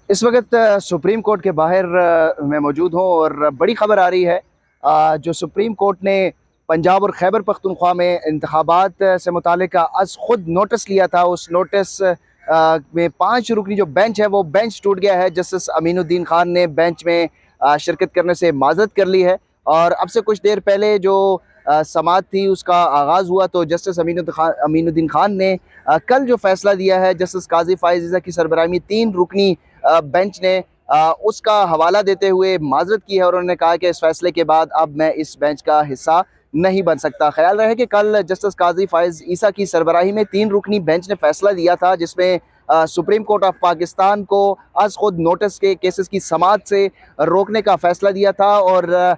इस वक्त supreme court के बाहर मैं मौजूद हूँ और बड़ी खबर आ रही है। जो सुप्रीम कोर्ट ने पंजाब और खैबर पख्तूनख्वा में इंतखाबात से मुतालिक आज खुद नोटिस लिया था। उस नोटिस में 5 रुकनी जो बेंच है वो बेंच टूट गया है। जस्टिस अमीनुद्दीन खान ने बेंच में शिरकत करने से माजरत कर ली है और अब से कुछ देर पहले जो समाअत थी उसका आगाज़ हुआ। तो जस्टिस अमीनुद्दीन खान ने कल जो फैसला दिया है जस्टिस काजी फाइज ईसा की सरबराही में 3 रुकनी बेंच ने उसका हवाला देते हुए माजरत की है और उन्होंने कहा कि इस फैसले के बाद अब मैं इस बेंच का हिस्सा नहीं बन सकता। ख्याल रहे कि कल जस्टिस काजी फाइज ईसा की सरबराही में 3 रुकनी बेंच ने फैसला दिया था जिसमें सुप्रीम कोर्ट ऑफ पाकिस्तान को आज खुद नोटिस के केसेस की समाअत से रोकने का फैसला दिया था। और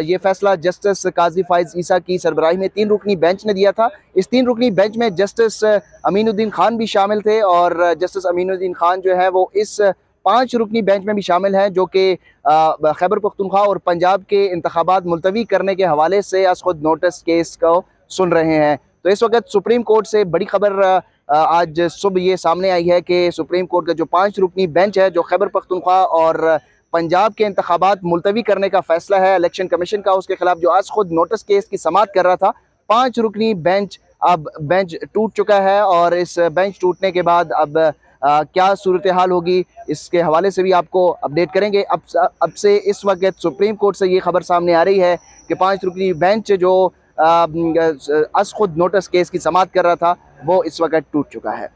ये फैसला जस्टिस काजी फाइज ईसा की सरबराही में 3 रुकनी बेंच ने दिया था। इस 3 रुकनी बेंच में जस्टिस अमीनुद्दीन खान भी शामिल थे और जस्टिस अमीनुद्दीन खान जो है वो इस 5 रुकनी बेंच में भी शामिल हैं जो कि खैबर पख्तूनख्वा और पंजाब के इंतखाबात मुलतवी करने के हवाले से आज खुद नोटिस केस को सुन रहे हैं। तो इस वक्त सुप्रीम कोर्ट से बड़ी खबर आज सुबह ये सामने आई है कि सुप्रीम कोर्ट का जो 5 रुकनी बेंच है जो खैबर पख्तूनख्वा और पंजाब के इंतखाबात मुलतवी करने का फैसला है इलेक्शन कमीशन का, उसके खिलाफ जो आज खुद नोटिस केस की समाअत कर रहा था, 5 रुकनी बेंच अब बेंच टूट चुका है। और इस बेंच टूटने के बाद अब क्या सूरत हाल होगी इसके हवाले से भी आपको अपडेट करेंगे। अब से इस वक्त सुप्रीम कोर्ट से ये खबर सामने आ रही है कि 5 रुकनी बेंच जो आज खुद नोटिस केस की समाअत कर रहा था वो इस वक्त टूट चुका है।